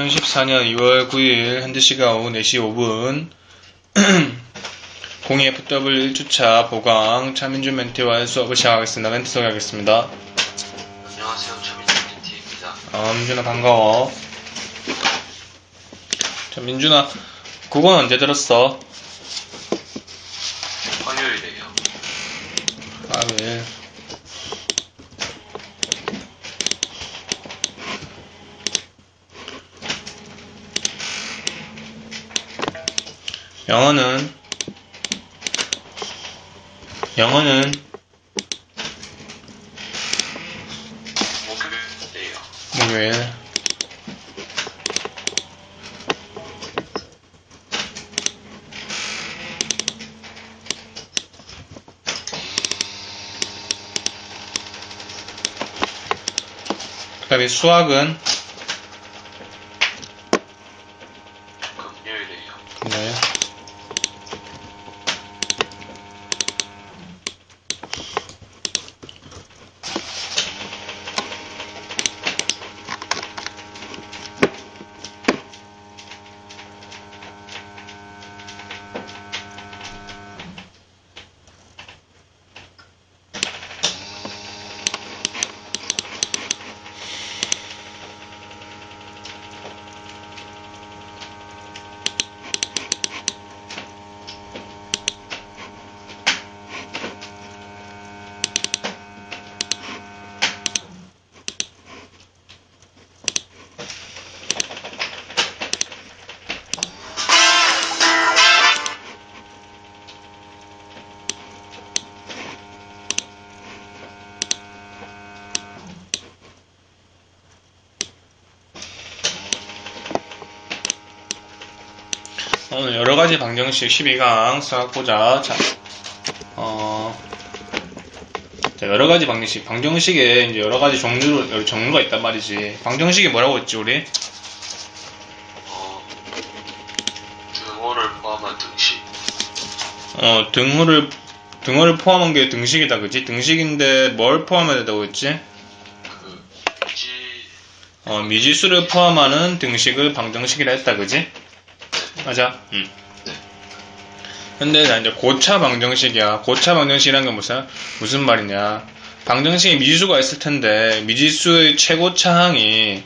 2014년 2월 9일 현재시각 오후 4시 5분 02FW 1주차 보강 차민준 멘티와의 수업을 시작하겠습니다. 멘티 소개하겠습니다. 안녕하세요. 차민준 멘티입니다. 민준아 반가워. 자, 민준아 국어는 언제 들었어? 화요일에요. 화요일. 영어는 목요일에요. 목요일. 그 다음에 수학은 금요일에요. 네. 오늘 여러가지 방정식 12강 수학 보자. 자, 여러가지 방정식에 이제 여러가지 종류가 있단 말이지. 방정식이 뭐라고 했지, 우리? 등호를 포함한 등식. 등호를 포함한 게 등식이다, 그치? 등식인데 뭘 포함해야 된다고 했지? 미지수를 포함하는 등식을 방정식이라 했다, 그치? 맞아? 근데 나 이제 고차 방정식이야. 고차 방정식이란 건 무슨 말이냐. 방정식에 미지수가 있을 텐데, 미지수의 최고차항이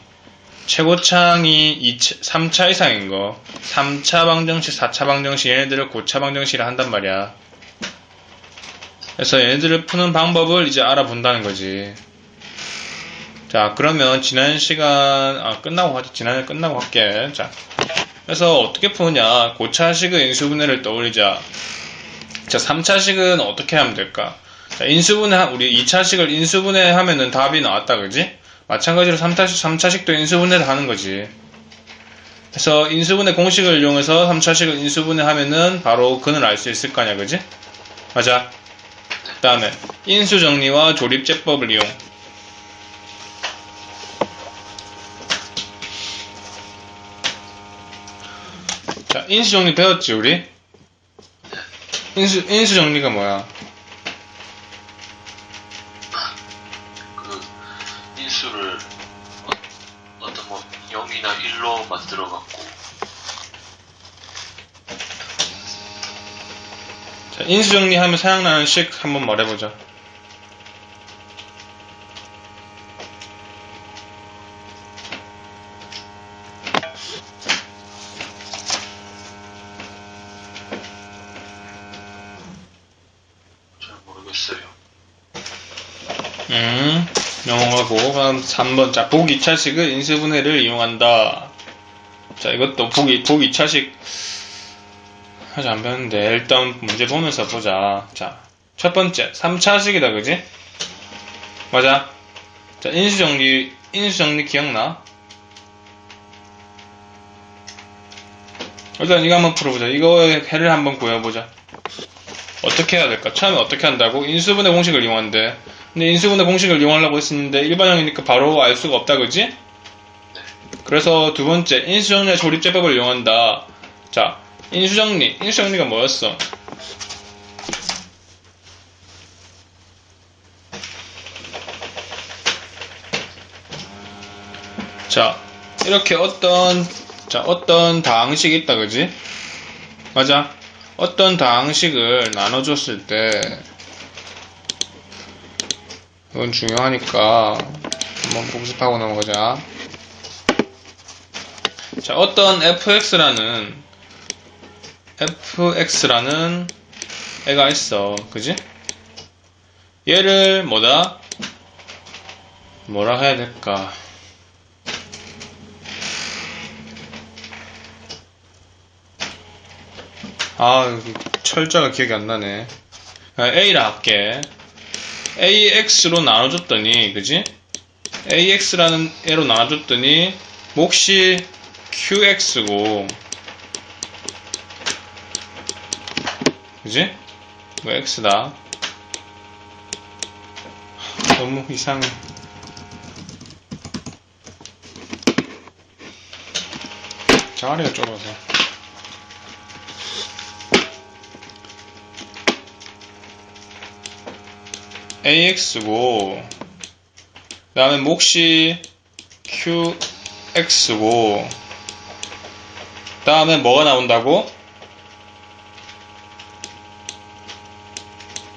3차 이상인 거. 3차 방정식, 4차 방정식, 얘네들을 고차 방정식이라 한단 말이야. 그래서 얘네들을 푸는 방법을 이제 알아본다는 거지. 자, 그러면 지난 시간, 끝나고 할게. 자. 그래서 어떻게 푸느냐. 고차식의 인수분해를 떠올리자. 자, 3차식은 어떻게 하면 될까? 자, 우리 2차식을 인수분해 하면은 답이 나왔다, 그지? 마찬가지로 3차식도 인수분해를 하는 거지. 그래서 인수분해 공식을 이용해서 3차식을 인수분해 하면은 바로 근을 알 수 있을 거 아니야, 그지? 맞아. 그 다음에, 인수정리와 조립제법을 이용. 자, 인수정리 배웠지, 우리? 인수정리가 뭐야? 인수를 어떤 0이나 1로 만들어갖고. 자, 인수정리하면 생각나는 식 한번 말해보자. 넘어가고, 그럼 3번. 자, 복 2차식의 인수분해를 이용한다. 자, 이것도 복 2차식 아직 안 배웠는데, 일단 문제 보면서 보자. 자, 첫 번째, 3차식이다, 그지? 맞아. 자, 인수정리 기억나? 일단 이거 한번 풀어보자. 이거의 해를 한번 구해보자. 어떻게 해야 될까? 처음에 어떻게 한다고? 인수분해 공식을 이용한대. 근데 인수분해 공식을 이용하려고 했었는데 일반형이니까 바로 알 수가 없다, 그지? 네. 그래서 두 번째, 인수정리와 조립제법을 이용한다. 자, 인수정리가 뭐였어? 자, 이렇게 어떤 다항식이 있다, 그지? 맞아. 어떤 다항식을 나눠줬을 때, 이건 중요하니까, 한번 복습하고 넘어가자. 자, 어떤 fx라는 애가 있어. 그지? 얘를 뭐라 해야 될까? 여기 철자가 기억이 안 나네. A라 할게. AX로 나눠줬더니, 그지? AX라는 애로 나눠줬더니, 몫이 QX고, 그지? 이거 X다. 너무 이상해. 자리가 좁아서. AX고, 그 다음에 몫이 QX고, 그 다음에 뭐가 나온다고?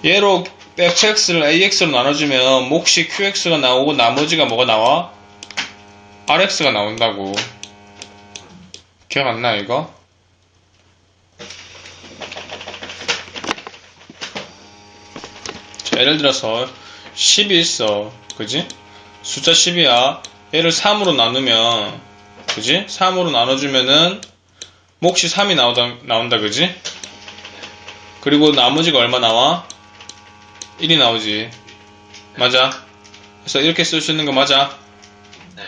얘로 fx를 ax로 나눠주면 몫이 qx가 나오고 나머지가 뭐가 나와? rx가 나온다고. 기억 안 나, 이거? 자, 예를 들어서 10이 있어. 그지? 숫자 10이야. 얘를 3으로 나누면, 그지? 3으로 나눠주면은 몫이 3이 나온다, 그지? 그리고 나머지가 얼마 나와? 1이 나오지. 맞아. 그래서 이렇게 쓸 수 있는 거 맞아? 네.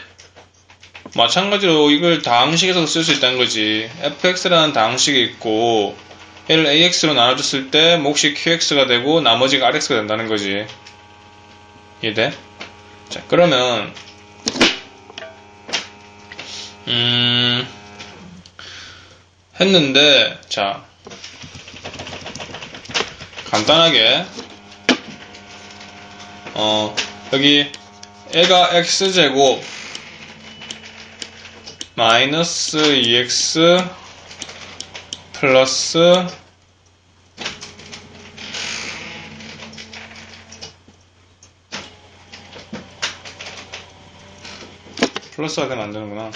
마찬가지로 이걸 다항식에서도 쓸 수 있다는 거지. fx라는 다항식이 있고, 얘를 ax로 나눠줬을 때 몫이 qx가 되고 나머지가 rx가 된다는 거지. 이해돼? 자, 그러면 했는데, 자, 간단하게 여기 애가 x제곱 마이너스 2x 플러스 플러스가 되면 안 되는구나.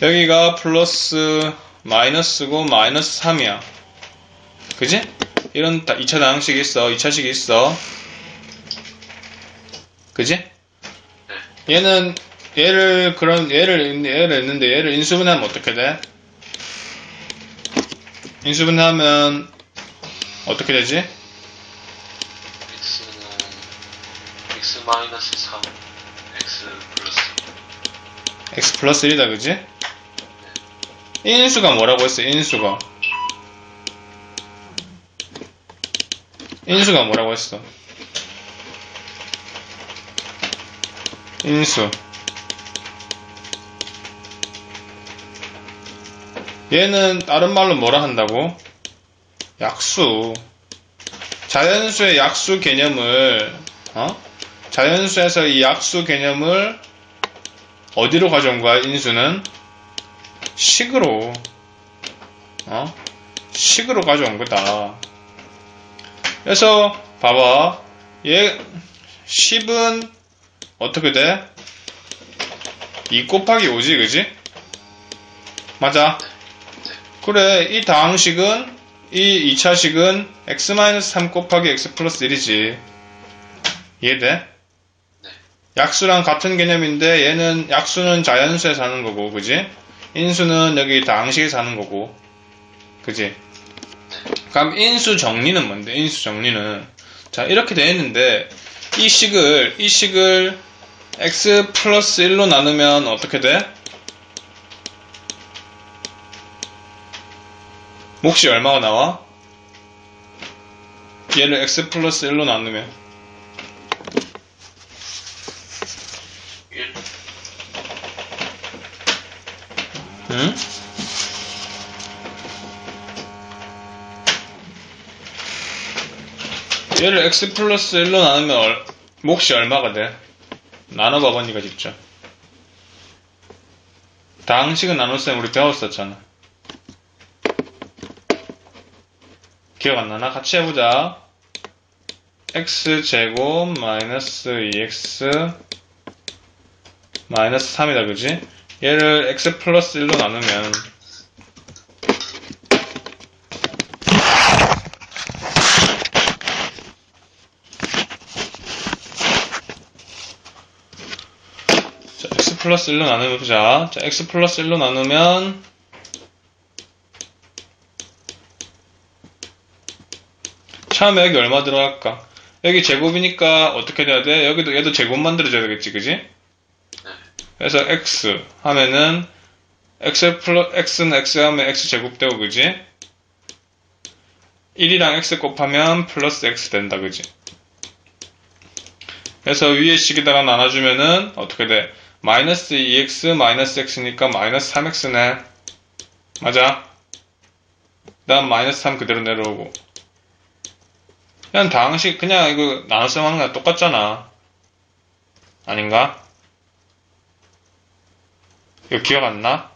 여기가 플러스 마이너스고 마이너스 3이야. 그지? 이런 2차 다항식이 있어. 2차식이 있어. 그지? 얘를 했는데 얘를 인수분해하면 어떻게 돼? 인수분해하면 어떻게 되지? x는 x 마이너스 3 x 플러스 x 플러스 1이다, 그지? 인수가 뭐라고 했어? 인수가 뭐라고 했어? 인수. 얘는 다른 말로 뭐라 한다고? 약수. 자연수의 약수 개념을, 자연수에서 이 약수 개념을 어디로 가져온 거야, 인수는? 식으로. 식으로 가져온 거다. 그래서, 봐봐. 10은 어떻게 돼? 2 곱하기 5지, 그지? 맞아. 그래, 이 다항식은, 이 2차식은 x-3 곱하기 x 플러스 1이지. 이해돼? 네. 약수랑 같은 개념인데, 얘는, 약수는 자연수에 사는 거고, 그지? 인수는 여기 다항식에 사는 거고, 그지? 그럼 인수 정리는 뭔데? 인수 정리는. 자, 이렇게 돼 있는데, 이 식을 x 플러스 1로 나누면 어떻게 돼? 몫이 얼마가 나와? 얘를 x 플러스 1로 나누면 1 응? 얘를 x 플러스 1로 나누면 몫이 얼마가 돼? 나눠봐봐, 니가 직접. 다항식은 나눗셈 우리 배웠었잖아. 기억 안 나나? 같이 해보자. x제곱 마이너스 2x 마이너스 3이다, 그지? 얘를 x 플러스 1로 나누면 자, x 플러스 1로 나누자. 자, x 플러스 1로 나누면 처음에 여기 얼마 들어갈까? 여기 제곱이니까 어떻게 돼야 돼? 여기도 얘도 제곱 만들어줘야 되겠지, 그지? 그래서 x 하면은 x는 x 하면 x 제곱 되고, 그지? 1이랑 x 곱하면 플러스 x 된다, 그지? 그래서 위에 식에다가 나눠주면은 어떻게 돼? 마이너스 2x 마이너스 x니까 마이너스 3x네. 맞아? 그다음 마이너스 3 그대로 내려오고. 그냥 다항식 그냥 이거 나눗셈 하는 거랑 똑같잖아. 아닌가? 이거 기억 안 나?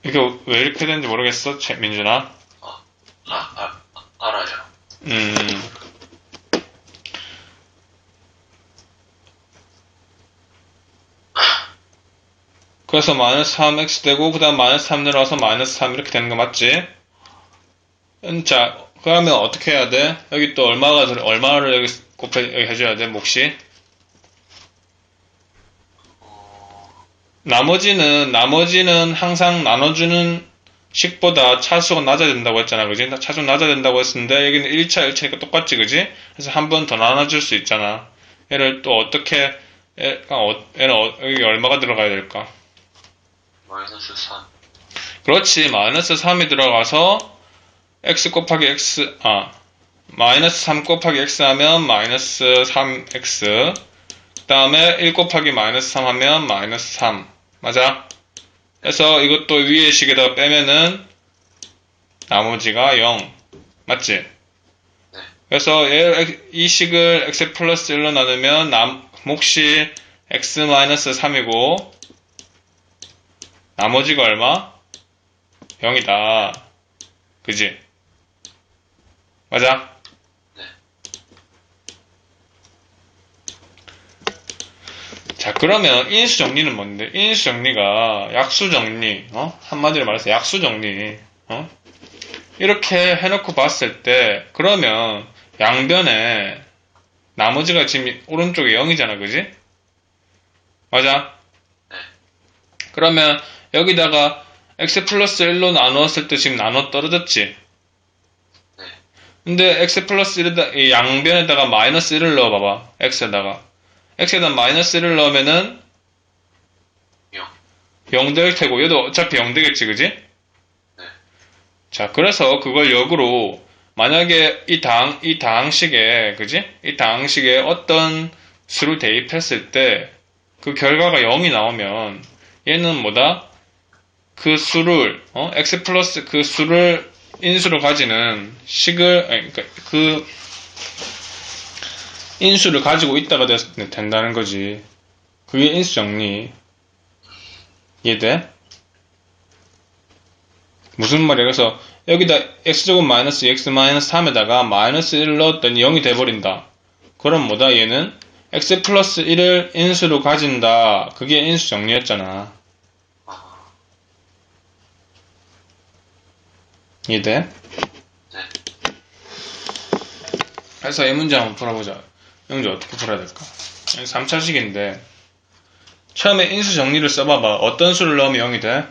이거 왜 이렇게 되는지 모르겠어, 민준아? 알아요. 그래서 마이너스 3x 되고, 그 다음 마이너스 3 내려와서 마이너스 3 이렇게 되는 거 맞지? 자, 그러면 어떻게 해야 돼? 여기 또 얼마를 여기 해줘야 돼, 몫이? 나머지는 항상 나눠주는 식보다 차수가 낮아야 된다고 했잖아, 그지? 차수가 낮아야 된다고 했었는데, 여기는 1차, 1차니까 똑같지, 그지? 그래서 한 번 더 나눠줄 수 있잖아. 얘를 또 어떻게, 여기 얼마가 들어가야 될까? 마이너스 3. 그렇지, 마이너스 3이 들어가서, x 곱하기 x, 마이너스 3 곱하기 x 하면 마이너스 3x, 그 다음에 1 곱하기 마이너스 3 하면 마이너스 3. 맞아? 그래서 이것도 위의 식에다가 빼면은 나머지가 0. 맞지? 네. 그래서 이 식을 x 플러스 1로 나누면 몫이 x 마이너스 3이고 나머지가 얼마? 0이다. 그지? 맞아? 네. 자, 그러면 인수 정리는 뭔데? 인수 정리가 약수 정리, 한마디로 말해서 약수 정리, 이렇게 해놓고 봤을 때, 그러면 양변에 나머지가 지금 오른쪽에 0이잖아, 그지? 맞아? 네. 그러면 여기다가 x 플러스 1로 나누었을 때 지금 나눠 떨어졌지? 네. 근데 x 플러스 1에다, 이 양변에다가 마이너스 1을 넣어봐봐. x에다 마이너스 1을 넣으면은 0 될 테고, 얘도 어차피 0 되겠지, 그지? 네. 자, 그래서 그걸 역으로, 만약에 이 다항식에, 그지? 이 다항식에 어떤 수를 대입했을 때, 그 결과가 0이 나오면, 얘는 뭐다? 그 수를, x 플러스 그 수를 인수로 가지는 그러니까 그 인수를 가지고 있다가 된다는 거지. 그게 인수 정리. 이해돼? 무슨 말이야? 그래서 여기다 x제곱 마이너스 x 마이너스 3에다가 마이너스 1을 넣었더니 0이 돼버린다. 그럼 뭐다? 얘는 x 플러스 1을 인수로 가진다. 그게 인수 정리였잖아. 이해돼? 네. 그래서 이 문제 한번 풀어보자. 이 문제 어떻게 풀어야 될까? 3차식인데 처음에 인수 정리를 써봐봐. 어떤 수를 넣으면 0이 돼?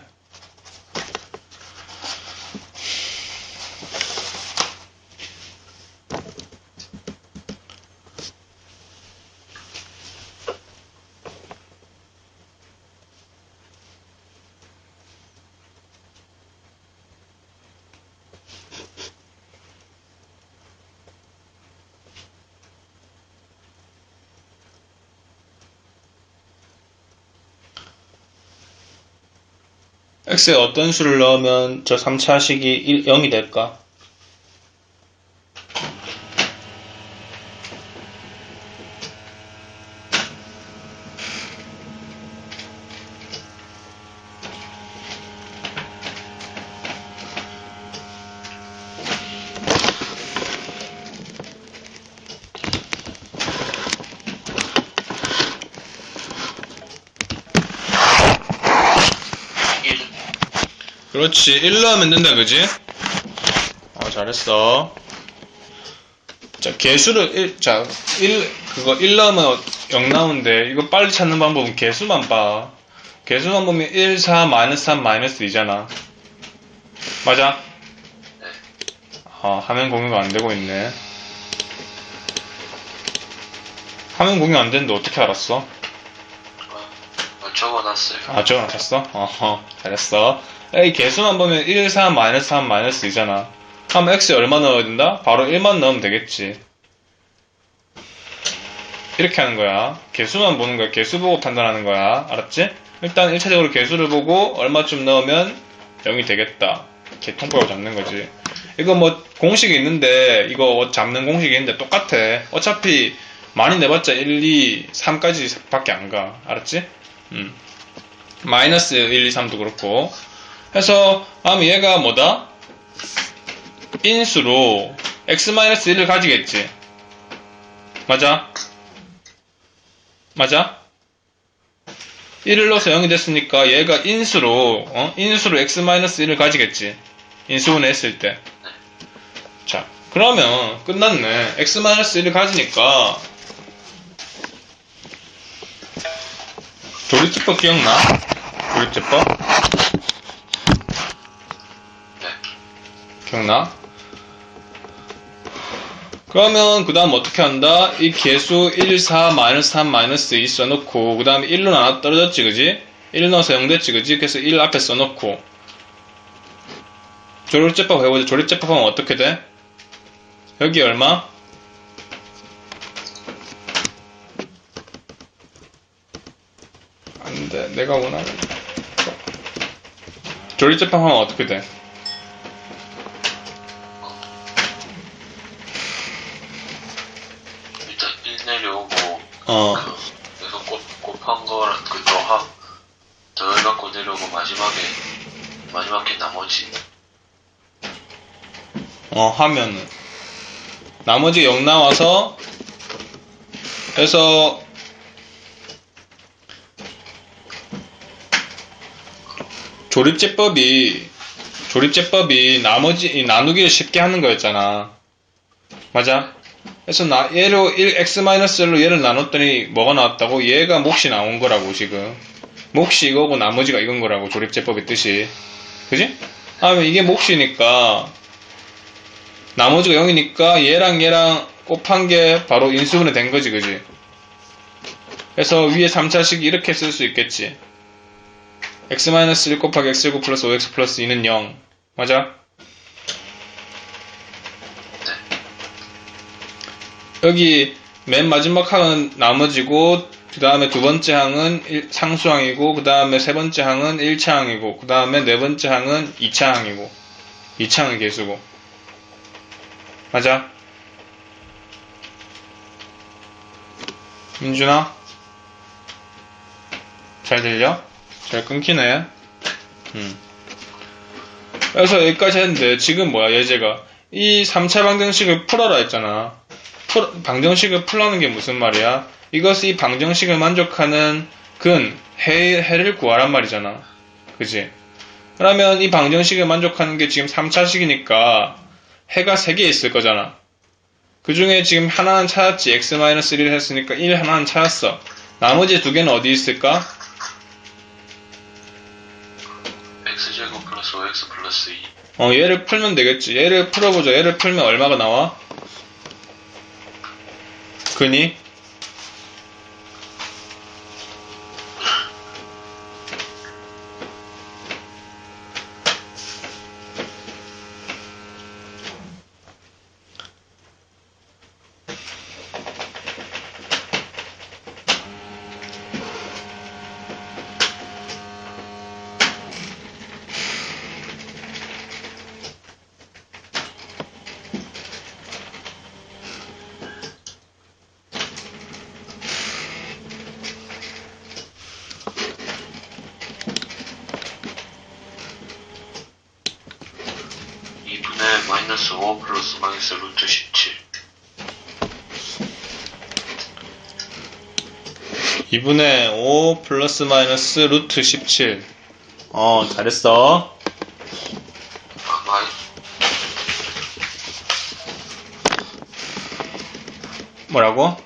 x에 어떤 수를 넣으면 저 3차식이 0이 될까? 그렇지. 1 넣으면 된다, 그지? 잘했어. 자, 개수를, 그거 1 넣으면 0 나오는데, 이거 빨리 찾는 방법은 개수만 봐. 개수만 보면 1, 4, 마이너스 3, 마이너스 2잖아. 맞아? 네. 화면 공유가 안 되고 있네. 화면 공유 안 되는데 어떻게 알았어? 적어놨어요. 적어놨었어? 잘했어. 이 개수만 보면 1, 4, 마이너스 3, 마이너스 2잖아. 그럼 x에 얼마 넣어야 된다? 바로 1만 넣으면 되겠지. 이렇게 하는 거야. 개수만 보는 거야. 개수 보고 판단하는 거야. 알았지? 일단 1차적으로 개수를 보고 얼마쯤 넣으면 0이 되겠다. 이렇게 통보하고 잡는 거지. 이거 뭐 공식이 있는데, 이거 잡는 공식이 있는데 똑같아. 어차피 많이 내봤자 1, 2, 3까지 밖에 안 가. 알았지? 마이너스 1, 2, 3도 그렇고. 해서, 얘가 뭐다? 인수로 x-1을 가지겠지. 맞아? 맞아? 1을 넣어서 0이 됐으니까 얘가 인수로 x-1을 가지겠지. 인수분해 했을 때. 자, 그러면 끝났네. x-1을 가지니까 조립제법 기억나? 조립제법? 네. 기억나? 그러면 그 다음 어떻게 한다? 이 개수 1, 4, 마이너스 3, 마이너스 2 써놓고 그 다음에 1로 나눠 떨어졌지 그지? 1 넣어서 0 됐지 그지? 그래서 1 앞에 써놓고 조립제법 해보자. 조립제법 하면 어떻게 돼? 여기 얼마? 안돼, 내가 원하는 조립제법 하면 어떻게 돼? 일단 1 내려오고 그래서 곱한 거랑 그 더해갖고 내려오고 마지막에 나머지 하면은 나머지 0 나와서 그래서 조립제법이 나누기를 쉽게 하는 거였잖아. 맞아? 그래서 얘로 x-1로 얘를 나눴더니 뭐가 나왔다고? 얘가 몫이 나온 거라고 지금. 몫이 이거고 나머지가 이건 거라고 조립제법의 뜻이. 그지? 이게 몫이니까 나머지가 0이니까 얘랑 곱한 게 바로 인수분해 된 거지, 그지? 그래서 위에 3차식 이렇게 쓸 수 있겠지. x-1 곱하기 x9 플러스 5x 플러스 2는 0. 맞아? 여기 맨 마지막 항은 나머지고 그 다음에 두 번째 항은 상수항이고 그 다음에 세 번째 항은 1차항이고 그 다음에 네 번째 항은 2차항이고 2차항은 개수고. 맞아? 민준아? 잘 들려? 잘 끊기네. 그래서 여기까지 했는데 지금 뭐야 예제가 이 3차 방정식을 풀어라 했잖아. 방정식을 풀라는 게 무슨 말이야? 이것이 이 방정식을 만족하는 해를 구하란 말이잖아. 그지? 그러면 이 방정식을 만족하는 게 지금 3차식이니까 해가 3개 있을 거잖아. 그 중에 지금 하나는 찾았지. x-1을 했으니까 1 하나는 찾았어. 나머지 두 개는 어디 있을까? x제곱 플러스 5x 플러스 2. 얘를 풀면 되겠지. 얘를 풀어보자. 얘를 풀면 얼마가 나와? 근이? 마이너스 5 플러스 마이너스 루트 17. 2분의 5 플러스 마이너스 루트 17. 잘했어. 뭐라고?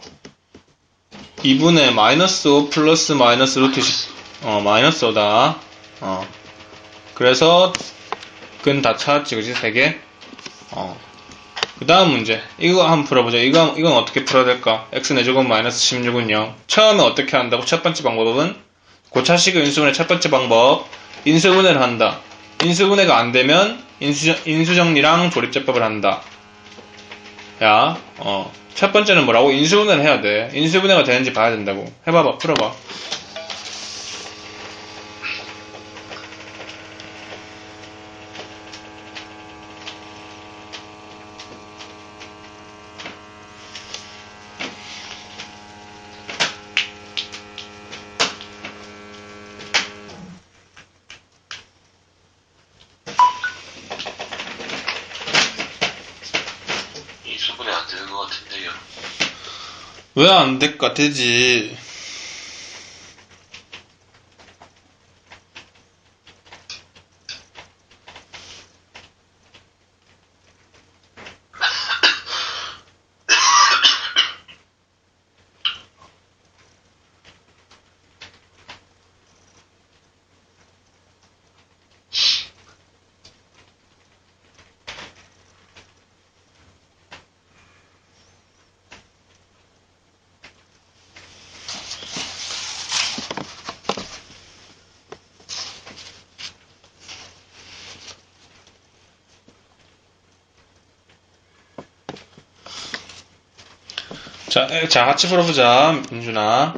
2분의 마이너스 5 플러스 마이너스 루트 10. 마이너스 5다. 그래서 근 다 찾았지, 그지? 3개? 그 다음 문제. 이거 한번 풀어보자. 이건 어떻게 풀어야 될까? x 4제곱 마이너스 16은 0. 처음에 어떻게 한다고? 첫 번째 방법은 고차식의 인수분해 첫 번째 방법. 인수분해를 한다. 인수분해가 안 되면 인수정리랑 조립제법을 한다. 야, 첫 번째는 뭐라고? 인수분해를 해야 돼. 인수분해가 되는지 봐야 된다고. 해봐봐, 풀어봐. 인수분해 안 되는 것 같은데요. 왜 안 될까? 되지. 자, 같이 풀어보자, 민준아.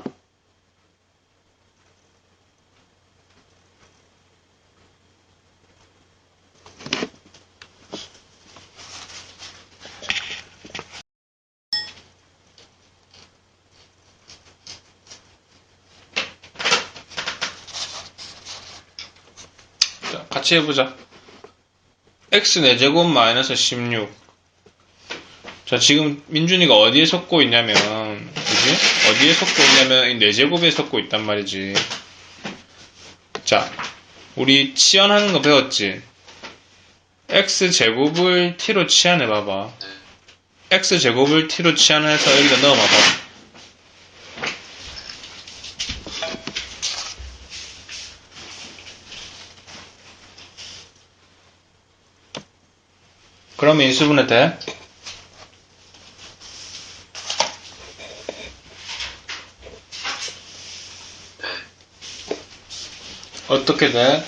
자, 같이 해보자. x 4제곱 마이너스 16. 자, 지금 민준이가 어디에 섞고 있냐면, 그지? 어디에 섞고 있냐면, 이 4제곱에 섞고 있단 말이지. 자, 우리 치환하는 거 배웠지? x제곱을 t로 치환해봐봐. x제곱을 t로 치환해서 여기다 넣어봐봐. 그러면 인수분해 돼? 어떻게 돼?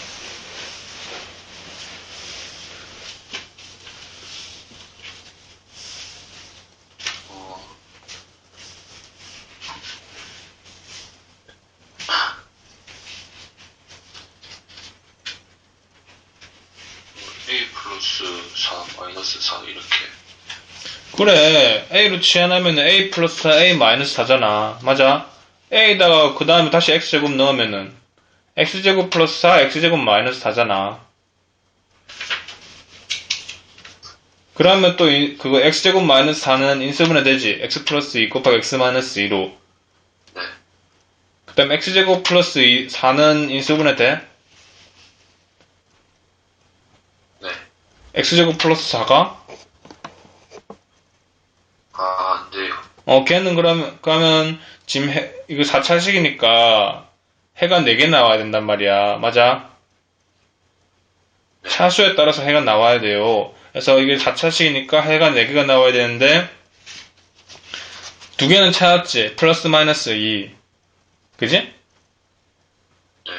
A 플러스 4 마이너스 4 이렇게. 그래, a로 치환하면 a 플러스 4, a 마이너스 4잖아. 맞아? a에다가 그 다음에 다시 x제곱 넣으면은 x제곱 플러스 4, x제곱 마이너스 4잖아. 그러면 또 그거 x제곱 마이너스 4는 인수분해 되지. x 플러스 2 곱하기 x 마이너스 2로. 네. 그 다음에 x제곱 플러스 4는 인수분해 돼? 네. x제곱 플러스 4가? 안 돼요. 걔는 그러면 지금 이거 4차식이니까 해가 4개 나와야 된단 말이야. 맞아? 차수에 따라서 해가 나와야 돼요. 그래서 이게 4차식이니까 해가 4개가 나와야 되는데 2개는 찾았지. 플러스 마이너스 2. 그지? 네.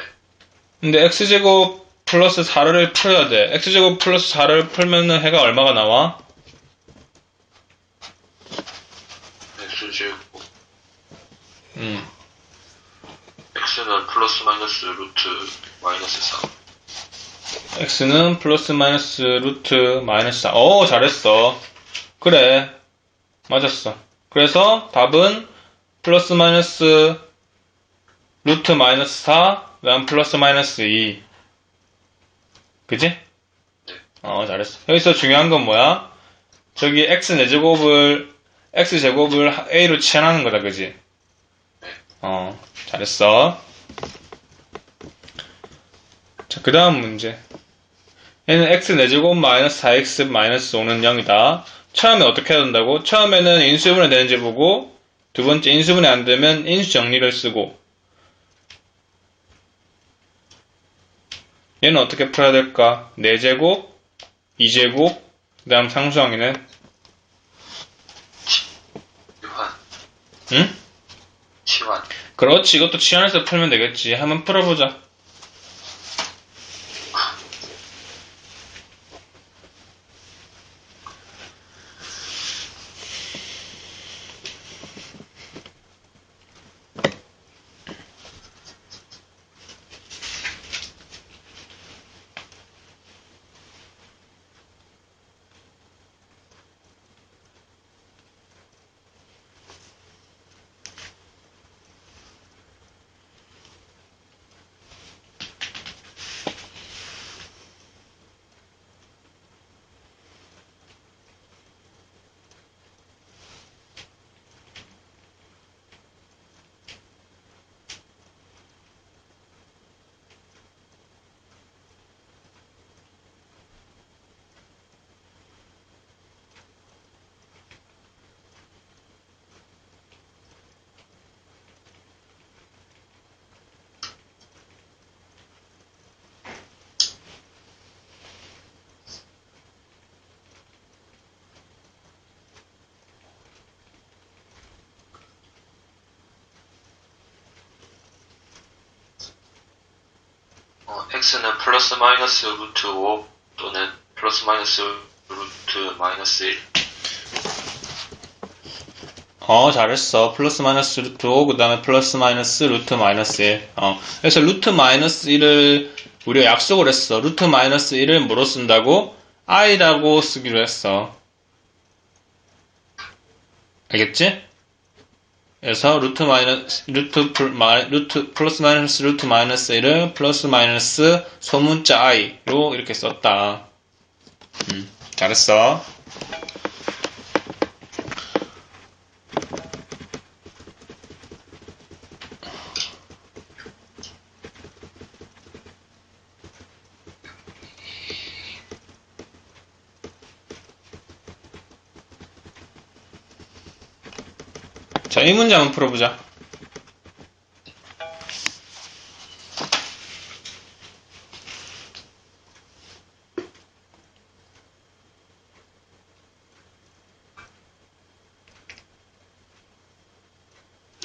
근데 x제곱 플러스 4를 풀어야 돼. x제곱 플러스 4를 풀면은 해가 얼마가 나와? X제곱. 음. X는 플러스 마이너스 루트 마이너스 4. x는 플러스 마이너스 루트 마이너스 4. 잘했어. 그래. 맞았어. 그래서 답은 플러스 마이너스 루트 마이너스 4, 그 다음 플러스 마이너스 2. 그지? 네. 잘했어. 여기서 중요한 건 뭐야? 저기 x제곱을 a로 치환하는 거다, 그지? 네. 잘했어. 자, 그 다음 문제. 얘는 x 4제곱 마이너스 4x 마이너스 5는 0이다. 처음에 어떻게 해야 된다고? 처음에는 인수분해 되는지 보고, 두 번째 인수분해 안 되면 인수 정리를 쓰고. 얘는 어떻게 풀어야 될까? 4제곱, 2제곱, 그 다음 상수항에는 치환. 응? 치환. 그렇지. 이것도 치환해서 풀면 되겠지. 한번 풀어보자. x는 플러스 마이너스 루트 5 또는 플러스 마이너스 루트 마이너스 1. 잘했어. 플러스 마이너스 루트 5, 그 다음에 플러스 마이너스 루트 마이너스 1. 그래서 루트 마이너스 1을 우리가 약속을 했어. 루트 마이너스 1을 뭐로 쓴다고? i라고 쓰기로 했어. 알겠지? 그래서 루트 플러스 마이너스 루트 마이너스 1을 플러스 마이너스 소문자 i로 이렇게 썼다. 잘했어. 자, 이 문제 한번 풀어보자.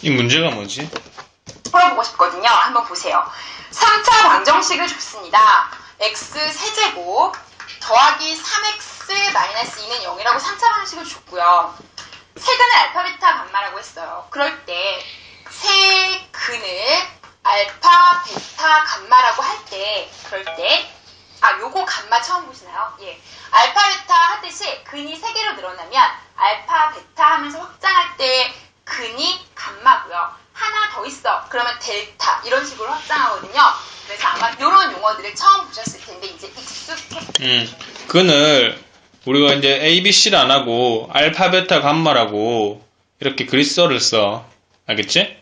이 문제가 뭐지? 풀어보고 싶거든요. 한번 보세요. 3차 방정식을 줬습니다. x 세제곱 더하기 3x 마이너스 2는 0이라고 3차 방정식을 줬고요. 세근을 알파, 베타, 감마라고 했어요. 그럴 때 세근을 알파, 베타, 감마라고 할 때 그럴 때 요거 감마 처음 보시나요? 예. 알파, 베타 하듯이 근이 3개로 늘어나면 알파, 베타 하면서 확장할 때 근이 감마고요. 하나 더 있어. 그러면 델타 이런 식으로 확장하거든요. 그래서 아마 이런 용어들을 처음 보셨을 텐데 이제 익숙해. 근을 우리가 이제 A, B, C를 안 하고 알파, 베타, 감마라고 이렇게 그리스어를 써. 알겠지?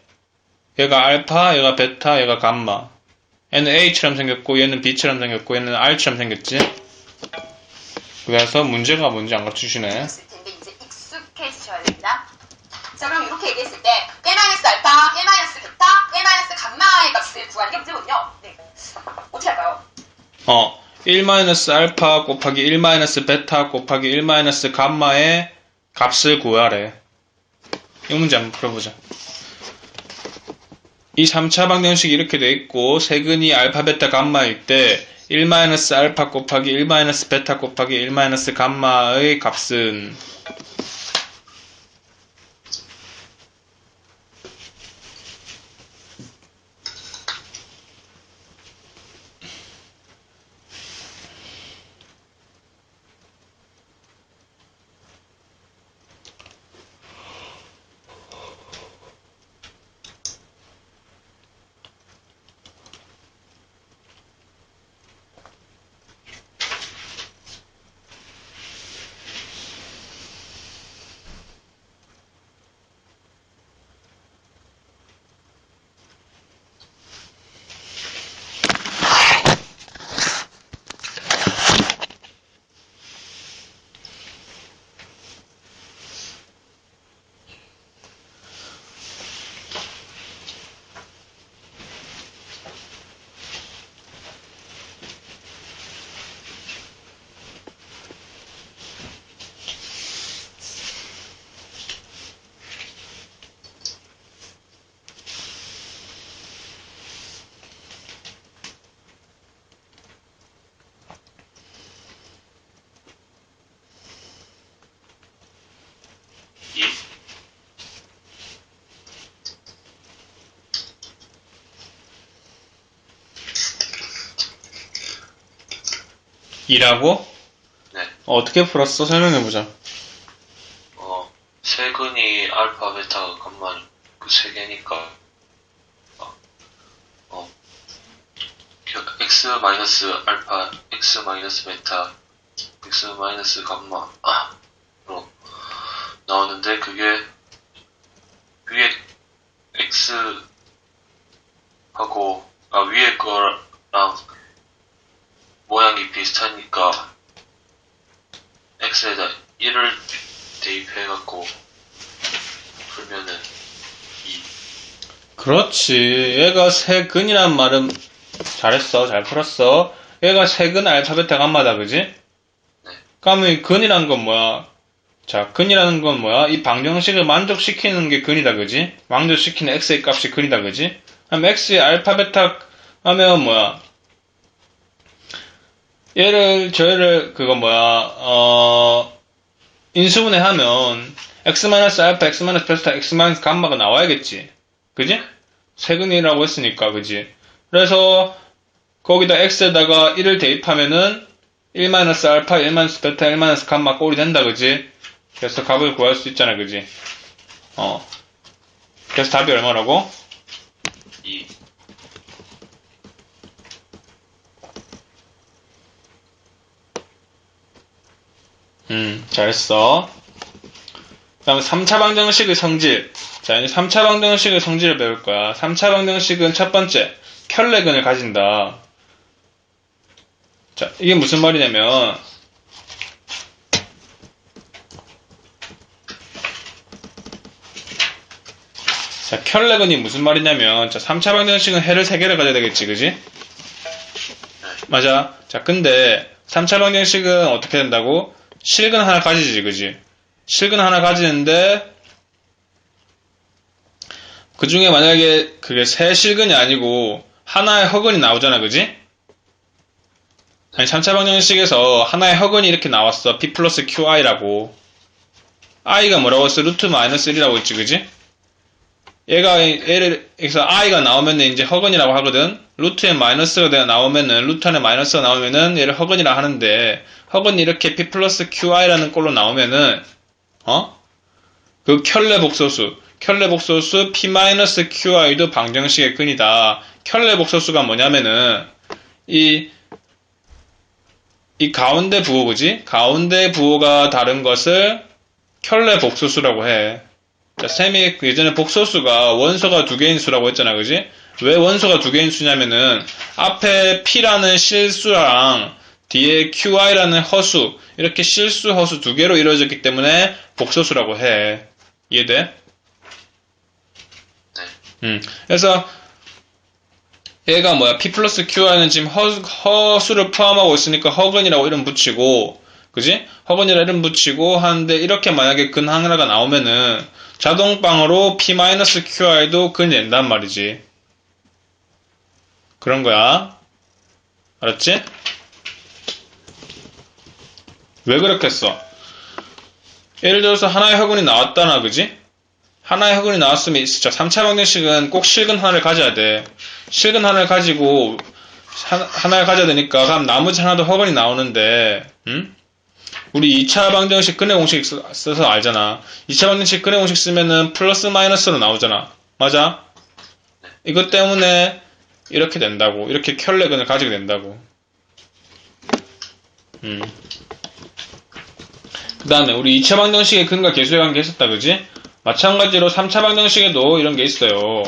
얘가 알파, 얘가 베타, 얘가 감마. 얘는 A처럼 생겼고 얘는 B처럼 생겼고 얘는 R처럼 생겼지? 그래서 문제가 뭔지 안 가르쳐주시네. 보셨을 텐데 이제 익숙해지셔야 됩니다. 자, 그럼 이렇게 얘기했을 때 1-알파, 1-베타, 1-감마의 값을 구하는 게 문제거든요. 네. 어떻게 할까요? 1-알파 곱하기 1-베타 곱하기 1-감마의 값을 구하래. 이 문제 한번 풀어보자. 이 3차 방정식이 이렇게 돼 있고 세근이 알파, 베타, 감마일 때 1-알파 곱하기 1-베타 곱하기 1-감마의 값은 2라고? 네. 어떻게 풀었어? 설명해보자. 세근이 알파, 베타, 감마 그 세 개니까 x 마이너스 알파, x 마이너스 베타, x 마이너스 감마로 나오는데 그게 위에 x하고 위에 거랑 모양이 비슷하니까 x에다 1을 대입해갖고 풀면은 2. 그렇지. 얘가 세근이란 말은 잘했어. 잘 풀었어. 얘가 세근 알파 베타 감마다 그지? 네. 그러면 이 근이란 건 뭐야? 자, 근이라는 건 뭐야? 이 방정식을 만족시키는 게 근이다 그지? 만족시키는 x의 값이 근이다 그지? 그럼 x의 알파 베타 하면 뭐야? 저희를 그거 뭐야? 인수분해 하면 x-알파, x-베타, x-감마가 나와야겠지. 그지? 세근이라고 했으니까, 그지? 그래서 거기다 x에다가 1을 대입하면은 1-알파, 1-베타, 1-감마 꼴이 된다, 그지? 그래서 값을 구할 수 있잖아, 그지? 그래서 답이 얼마라고? 2. 잘했어. 그 다음에 3차 방정식의 성질. 자, 이제 3차 방정식의 성질을 배울 거야. 3차 방정식은 첫 번째, 켤레근을 가진다. 자, 이게 무슨 말이냐면, 자, 켤레근이 무슨 말이냐면, 자, 3차 방정식은 해를 3개를 가져야 되겠지, 그지? 맞아. 자, 근데 3차 방정식은 어떻게 된다고? 실근 하나 가지지, 그지? 실근 하나 가지는데, 그 중에 만약에 그게 세 실근이 아니고, 하나의 허근이 나오잖아, 그지? 아니, 3차 방정식에서 하나의 허근이 이렇게 나왔어. p 플러스 qi라고. i가 뭐라고 했어? 루트 마이너스 1이라고 했지, 그지? 여기서 i가 나오면은 이제 허근이라고 하거든? 루트에 마이너스가 나오면은, 루트 안에 마이너스가 나오면은 얘를 허근이라 하는데, 허근이 이렇게 p 플러스 qi라는 꼴로 나오면은, 그 켤레 복소수 p 마이너스 qi도 방정식의 근이다. 켤레 복소수가 뭐냐면은, 이 가운데 부호, 그지? 가운데 부호가 다른 것을 켤레 복소수라고 해. 자, 쌤이 예전에 복소수가 원소가 2개인 수라고 했잖아, 그지? 왜 원소가 2개인 수냐면은, 앞에 p라는 실수랑 뒤에 qi라는 허수, 이렇게 실수, 허수 2개로 이루어졌기 때문에 복소수라고 해. 이해돼? 네. 그래서, 얘가 뭐야, p 플러스 qi는 지금 허수를 포함하고 있으니까 허근이라고 이름 붙이고, 그지? 허근이라 이름 붙이고 하는데, 이렇게 만약에 근 하나가 나오면은, 자동방으로 p-qi도 근이 된단 말이지. 그런 거야. 알았지? 왜 그렇겠어? 예를 들어서 하나의 허근이 나왔다나, 그지? 하나의 허근이 나왔으면, 자, 3차 방정식은 꼭 실근 하나를 가져야 돼. 실근 하나를 가지고, 하나를 가져야 되니까, 그럼 나머지 하나도 허근이 나오는데, 우리 2차 방정식 근의 공식 써서 알잖아. 2차 방정식 근의 공식 쓰면은 플러스 마이너스로 나오잖아. 맞아? 이것 때문에 이렇게 된다고. 이렇게 켤레근을 가지게 된다고. 그 다음에 우리 2차 방정식의 근과 계수의 관계 했었다, 그지? 마찬가지로 3차 방정식에도 이런 게 있어요.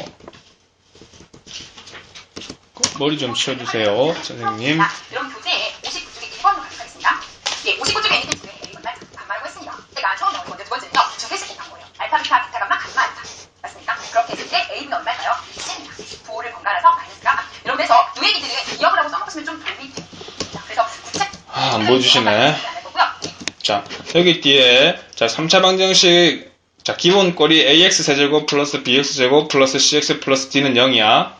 머리 좀 치워주세요, 선생님. 여러분 교재에 59쪽에 1번으로 가도록 하겠습니다. 예, 59쪽에 있는 중에 A분말 감마라고 했습니다. 제가 처음에 나온 건데 두 번째는요, 2개씩 곱한 거예요. 알파, 베타, 베타, 감마, 감마, 알파. 맞습니까? 그렇게 했을 때 A분은 얼마일까요? 10입니다. 부호를 번갈아서 마이너스가 이런 데서 요 얘기들을 기억을 하고 써먹으시면 좀 도움이 됩니다. 그래서 구체 안 보여주시네. 자, 여기 뒤에, 자, 3차 방정식, 자, 기본꼴이 ax세제곱 플러스 bx제곱 플러스 cx 플러스 d는 0이야.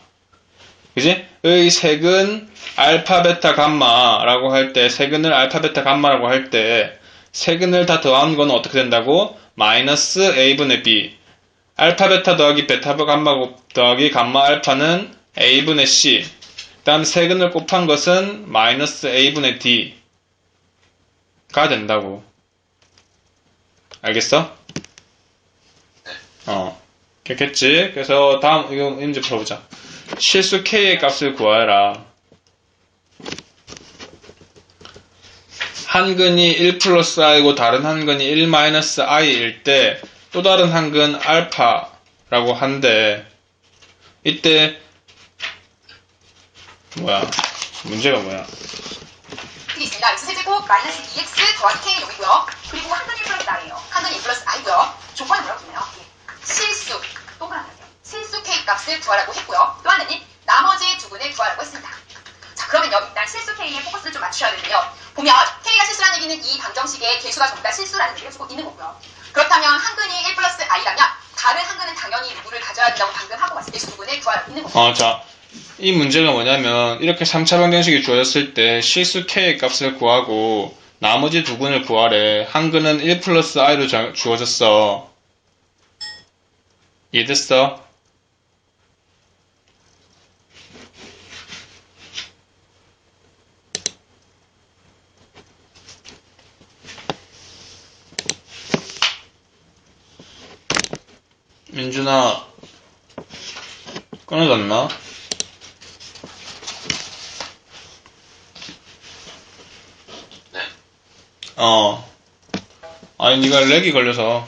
그지? 의 색은 알파, 베타, 감마라고 할 때, 세근을 알파, 베타, 감마라고 할 때, 세근을 다 더한 건 어떻게 된다고? 마이너스 a분의 b. 알파, 베타 더하기 베타, 감마 더하기 감마, 알파는 a분의 c. 그 다음 세근을 곱한 것은 마이너스 a분의 d. 가 된다고. 알겠어? 겠지? 그래서 다음 이거 문제 풀어보자. 실수 k의 값을 구하라. 한근이 1 플러스 i고 다른 한근이 1 마이너스 i일 때 또 다른 한근 알파라고 한대. 이때 문제가 뭐야? 그게 있습니다. x 세제곱 마이너스 2x 더하기 k는 0이고요. 그리고 한근 1 플러스 i예요. 한근 1 플러스 i고요. 조건이 뭐라고 했나요? 실수, 동그라미요. 실수 k 값을 구하라고 했고요. 또 하나는 나머지 두 근을 구하라고 했습니다. 자, 그러면 여기 일단 실수 k에 포커스를 좀 맞추셔야 되는데요. 보면 k가 실수라는 얘기는 이 방정식의 개수가 전부 다 실수라는 얘기를 주고 있는 거고요. 그렇다면 한근이 1 플러스 i라면 다른 한근은 당연히 누구를 가져야 된다고 방금 하고 봤을 때 두 근을 구하라고 있는 거고요. 자, 이 문제가 뭐냐면 이렇게 3차 방정식이 주어졌을 때 실수 k의 값을 구하고 나머지 두 근을 구하래. 한근은 1 플러스 i로 주어졌어. 이해됐어? 민준아, 끊어졌나? 네. 아니, 니가 렉이 걸려서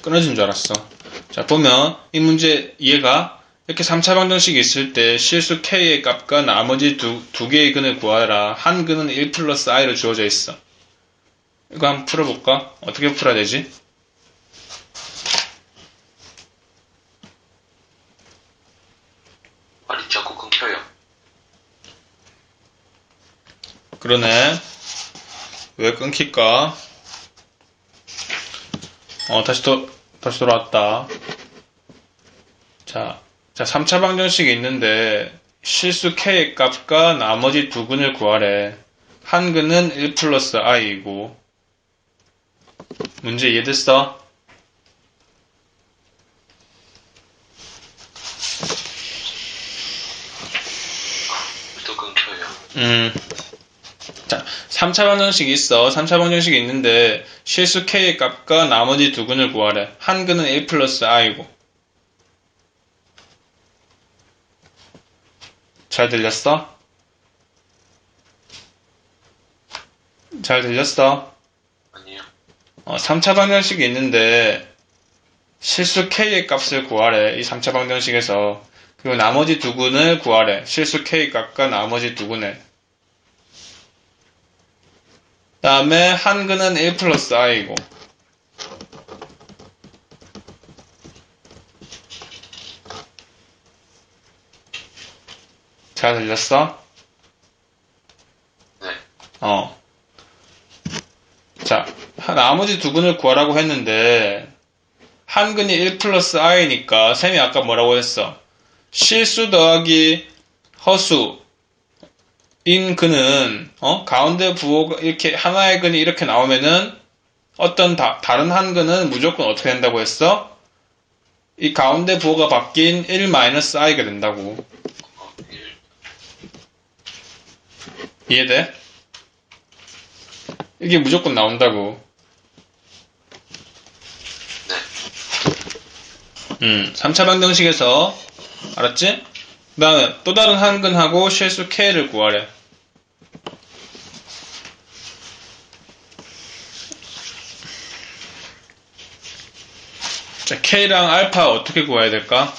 끊어진 줄 알았어. 자, 보면 이 문제 이해가 이렇게 3차 방정식이 있을 때 실수 k의 값과 나머지 두 개의 근을 구하라. 한 근은 1 플러스 i로 주어져 있어. 이거 한번 풀어볼까? 어떻게 풀어야 되지? 말이 자꾸 끊겨요. 그러네. 왜 끊길까? 다시 돌아왔다. 자, 3차 방정식이 있는데 실수 k의 값과 나머지 두 근을 구하래. 한 근은 1 플러스 i이고. 문제 이해됐어? 또 끊겨요. 자, 3차 방정식이 있어. 3차 방정식이 있는데 실수 k의 값과 나머지 두 근을 구하래. 한 근은 1 플러스 i고. 잘 들렸어? 잘 들렸어? 아니요. 3차 방정식이 있는데 실수 k의 값을 구하래. 이 3차 방정식에서. 그리고 나머지 두 근을 구하래. 실수 k의 값과 나머지 두 근을. 그 다음에 한 근은 1 플러스 i고. 잘 들렸어? 네. 자, 나머지 두 근을 구하라고 했는데 한 근이 1 플러스 i니까 쌤이 아까 뭐라고 했어? 실수 더하기 허수인 근은 가운데 부호가 이렇게 하나의 근이 이렇게 나오면은 어떤 다른 한 근은 무조건 어떻게 된다고 했어? 이 가운데 부호가 바뀐 1 마이너스 i가 된다고. 1. 이해돼? 이게 무조건 나온다고. 네. 3차 방정식에서 알았지? 그 다음에 또 다른 한근하고 실수 k를 구하래. 자, k랑 알파 어떻게 구해야 될까?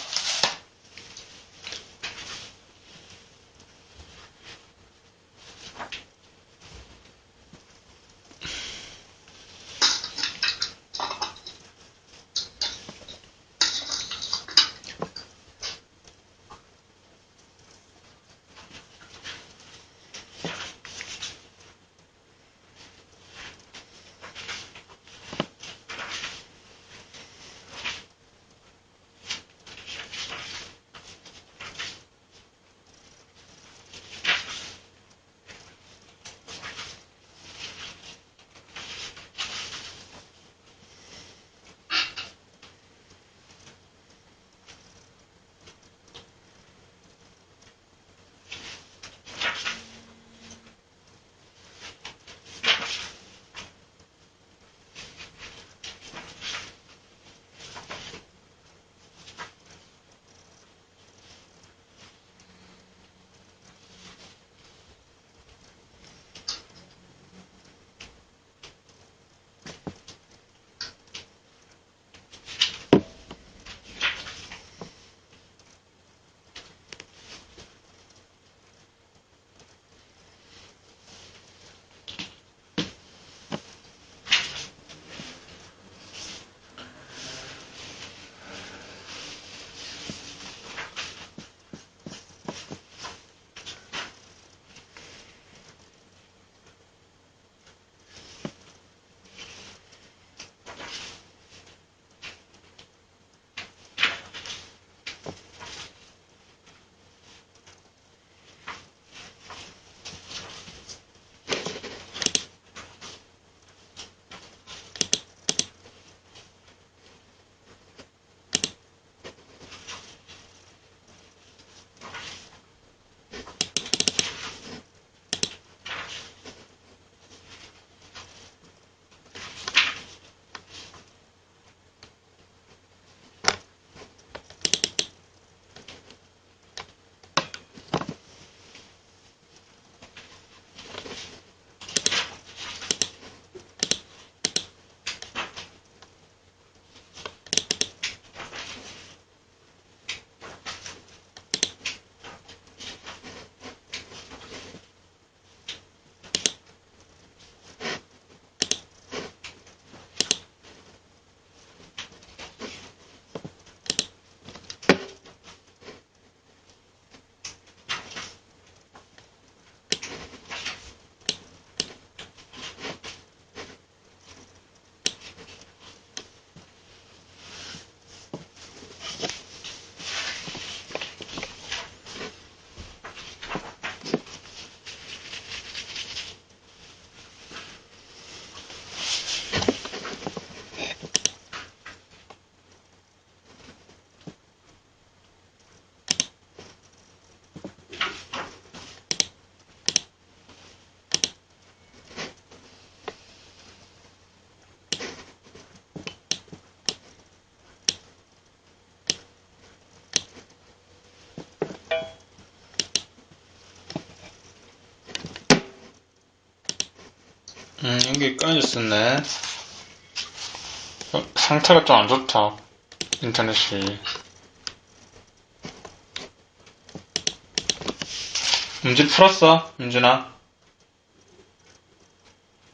연결이 끊어졌었네. 상태가 좀 안 좋다. 인터넷이. 문제 풀었어, 민준아?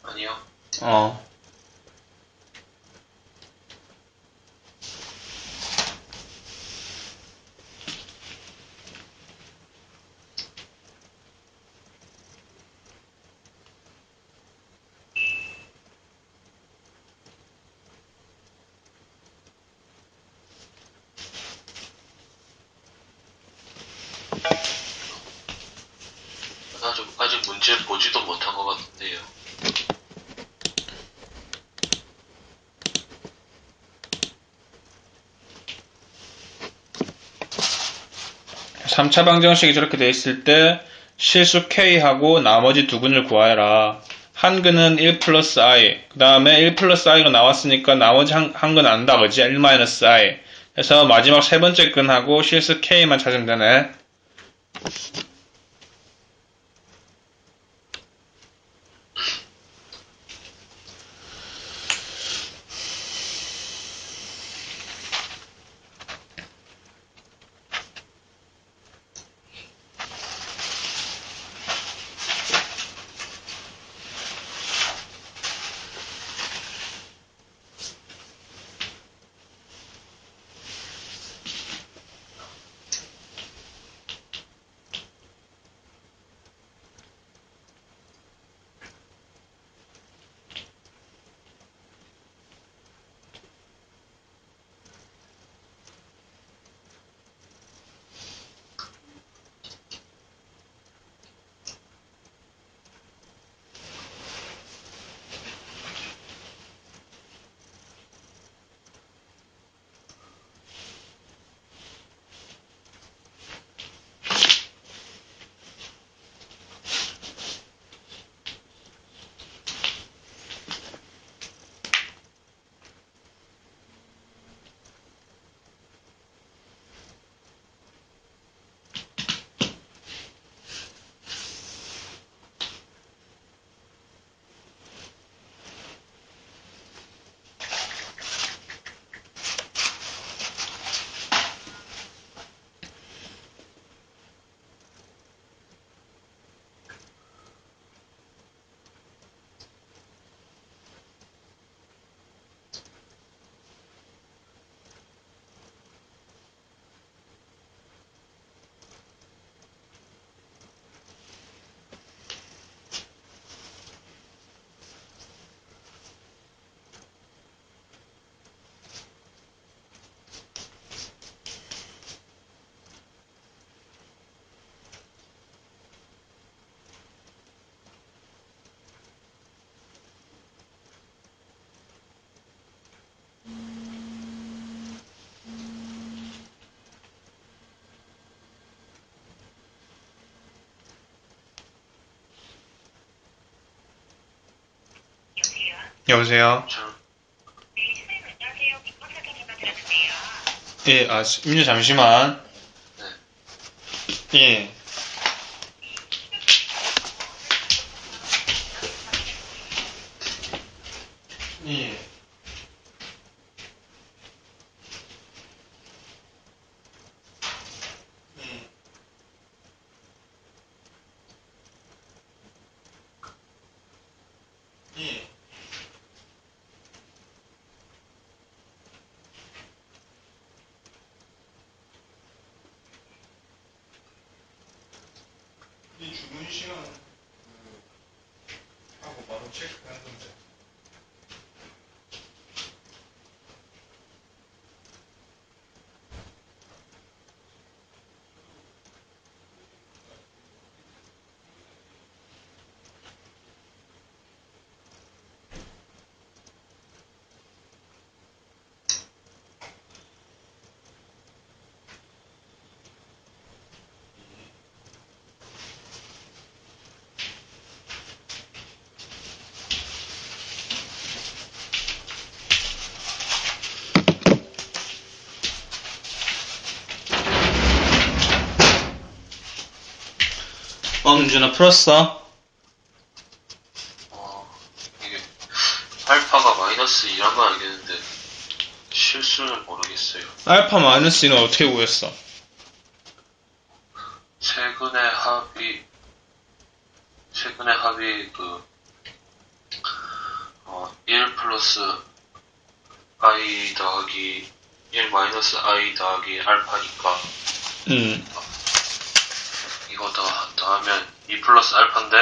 아니요. 어. 아직 문제 보지도 못한 것 같은데요. 삼 차 방정식이 저렇게 돼 있을 때 실수 k하고 나머지 두 근을 구하여라. 한 근은 1 플러스 i, 그 다음에 1 플러스 i가 나왔으니까 나머지 한 근은 안다, 그지? 1 마이너스 i. 그래서 마지막 세 번째 근하고 실수 k만 찾으면 되네. 여보세요? 예, 민준 잠시만. 예. 예. 예. 이 주문 시간 하고 바로 체크하는 건데. 민준아 풀었어? 이게 알파 마이너스 2는 어떻게 구했어? 최근의 합이 1 플러스 i 더하기 1 마이너스 i 더하기 알파니까 이거 더하면 2 플러스 알파인데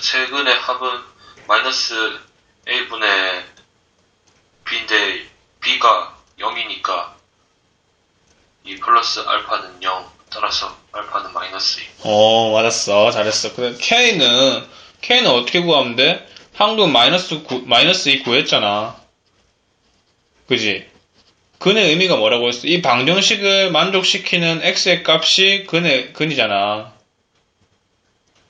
최근의 합은 마이너스 a분의 b인데 b가 0이니까 2 플러스 알파는 0, 따라서 알파는 마이너스 2. 맞았어. 잘했어. 근데 K는 어떻게 구하면 돼? 방금 마이너스 2 구했잖아. 그지? 근의 의미가 뭐라고 했어? 이 방정식을 만족시키는 x의 값이 근이잖아.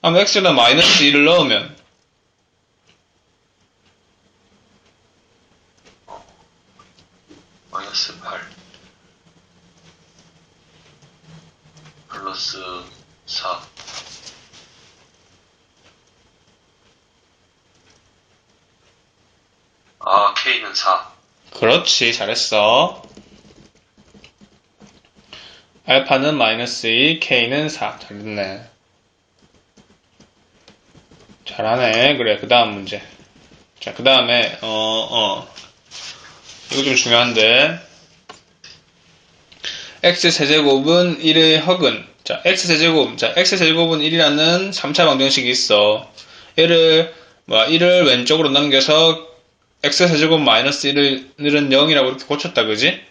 그럼 x에다 마이너스 2를 넣으면 마이너스 8 플러스 4 K는 4. 그렇지. 잘했어. 알파는 마이너스 2, K는 4. 잘했네. 잘하네. 그래. 그 다음 문제. 자, 그 다음에 이거 좀 중요한데 x세제곱은 1의 허근. 자, x세제곱은 1이라는 3차 방정식이 있어. 얘를 1을 왼쪽으로 넘겨서 x세제곱 마이너스 1은 0이라고 이렇게 고쳤다, 그지?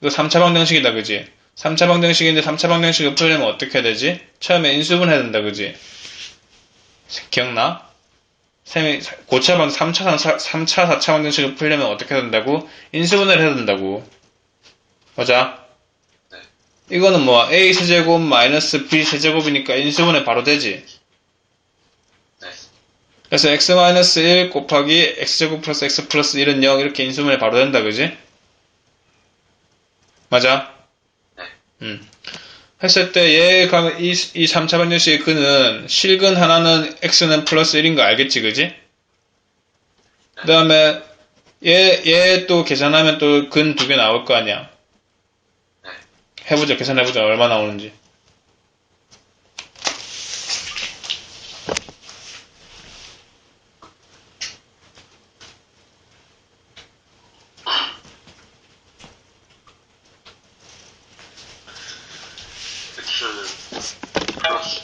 이거 3차 방정식이다, 그지? 3차 방정식인데 3차 방정식을 풀려면 어떻게 해야 되지? 처음에 인수분 해야 된다, 그지? 기억나? 고차 방 3차, 4차 방정식을 풀려면 어떻게 해야 된다고? 인수분해를 해야 된다고. 맞아? 네. 이거는 a 세제곱 마이너스 b 세제곱이니까 인수분해 바로 되지? 네. 그래서 x 마이너스 1 곱하기 x제곱 플러스 x 플러스 1은 0 이렇게 인수분해 바로 된다, 그지? 맞아? 네. 했을 때 이 3차 방정식의 근은 실근 하나는 x는 플러스 1인 거 알겠지, 그지? 그 다음에 얘 또 계산하면 또 근 2개 나올 거 아니야. 네. 해보자, 계산해보자. 얼마 나오는지. X 플러스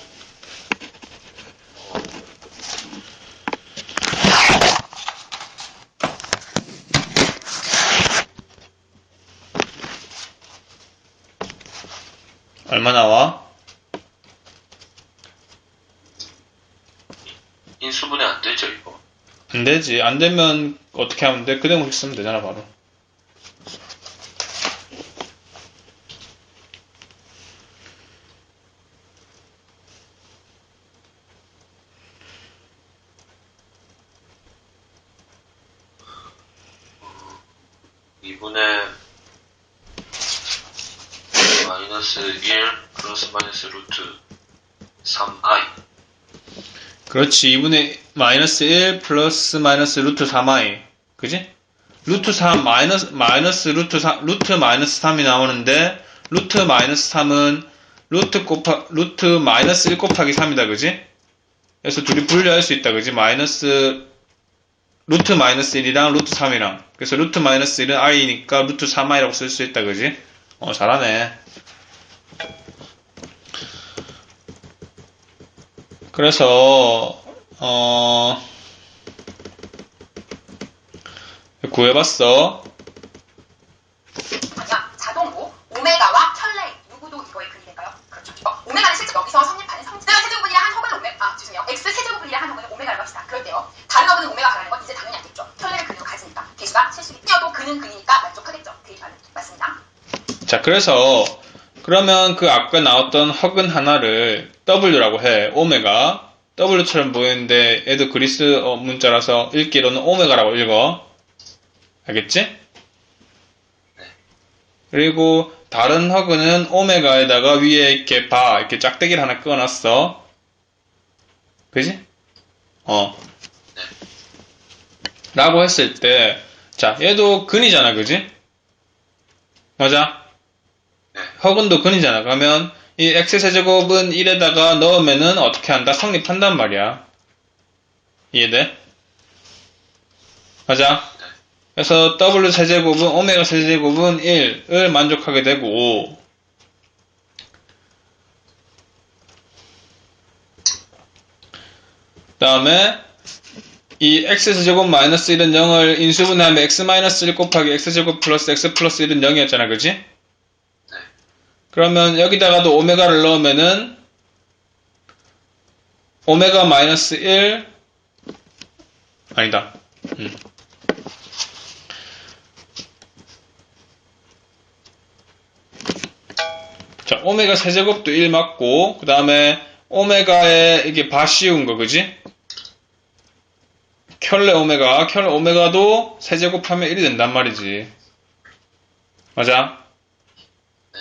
얼마 나와? 인수분해 안 되죠, 이거? 안 되지. 안 되면 어떻게 하면 돼? 그대로 쓰면 되잖아, 바로. 이분의 마이너스 1 플러스 마이너스 루트 3i. 그렇지. 2분의 마이너스 1 플러스 마이너스 루트 3i. 그지? 루트 3 마이너스 루트 마이너스 3이 나오는데 루트 마이너스 3은 루트 마이너스 1 곱하기 3이다. 그지? 그래서 둘이 분리할 수 있다. 그지? 루트 마이너스 1이랑 루트 3이랑. 그래서 루트 마이너스 1은 i니까 루트 3i라고 쓸 수 있다. 그지? 잘하네. 그래서 구해봤어. 아니야, 자동으로 오메가와 혈레 누구도 이거의 근이 될까요? 그렇죠. 오메가는 실제 여기서 성립하는 세제곱분이랑 한 허근은 죄송해요. x 세제곱분이랑 한 허근은 오메가라고 합시다. 그럴 때요. 다른 허근은 오메가 가라는 건 이제 당연히 알겠죠. 혈레를 근으로 가지니까 개수가 실수기 뛰어도 근은 근이니까 만족하겠죠. 대입하는 맞습니다. 자, 그래서 그러면 그 아까 나왔던 허근 하나를 W라고 해. 오메가. W처럼 보이는데 얘도 그리스 문자라서 읽기로는 오메가라고 읽어. 알겠지? 그리고 다른 허그는 오메가에다가 위에 이렇게 이렇게 짝대기를 하나 그어놨어. 그지? 라고 했을 때, 자, 얘도 근이잖아, 그지? 맞아? 네. 허근도 근이잖아. 그러면 이 x세제곱은 1에다가 넣으면은 어떻게 한다? 성립한단 말이야. 이해돼? 맞아? 네. 그래서 w 세제곱은 오메가 세제곱은 1을 만족하게 되고, 그 다음에 이 x제곱 마이너스 1은 0을 인수분해하면 x 마이너스 1 곱하기 x제곱 플러스 x 플러스 1은 0이었잖아, 그지? 네. 그러면 여기다가도 오메가를 넣으면은 오메가 마이너스 1 아니다. 자, 오메가 세제곱도 1 맞고, 그 다음에 오메가에 이게 바 씌운 거, 그지? 켤레 오메가도 세제곱하면 1이 된단 말이지. 맞아? 네.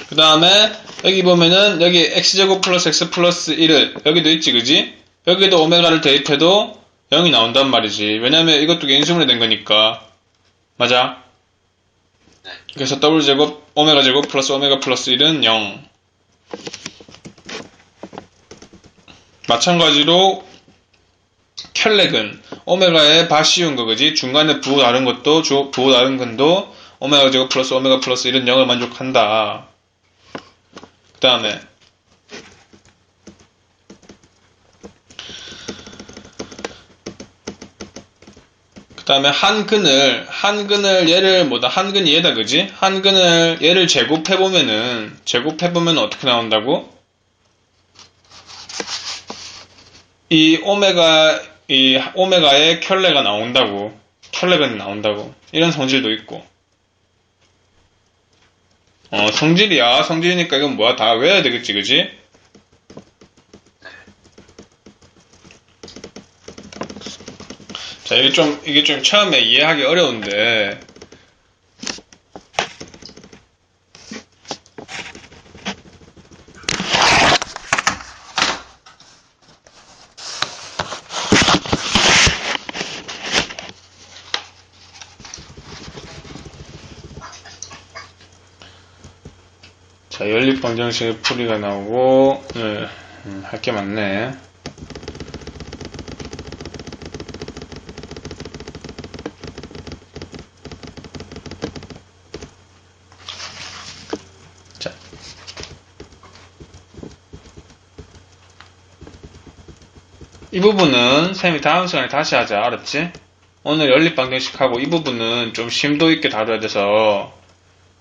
그 다음에 여기 보면은 여기 x제곱 플러스 x 플러스 1을 여기도 있지, 그지? 여기도 오메가를 대입해도 0이 나온단 말이지. 왜냐면 이것도 인수분해 된 거니까. 맞아? 네. 그래서 w제곱 오메가 제곱 플러스 오메가 플러스 1은 0. 마찬가지로 켤레근 오메가에 바 씌운 거, 그지? 중간에 부호 다른 것도 부호 다른 근도 오메가 제곱 플러스 오메가 플러스 1은 0을 만족한다. 그 다음에 한근을 얘를 한근이 얘다, 그지? 한근을 얘를 제곱해보면 어떻게 나온다고? 이 오메가에 켤레가 나온다고. 켤레근이 나온다고. 이런 성질도 있고. 성질이야. 성질이니까 이건 뭐야? 다 외워야 되겠지, 그지? 자, 이게 좀 처음에 이해하기 어려운데. 자, 연립방정식의 풀이가 나오고, 할 게 많네. 자. 이 부분은 쌤이 다음 시간에 다시 하자. 알았지? 오늘 연립방정식하고 이 부분은 좀 심도 있게 다뤄야 돼서,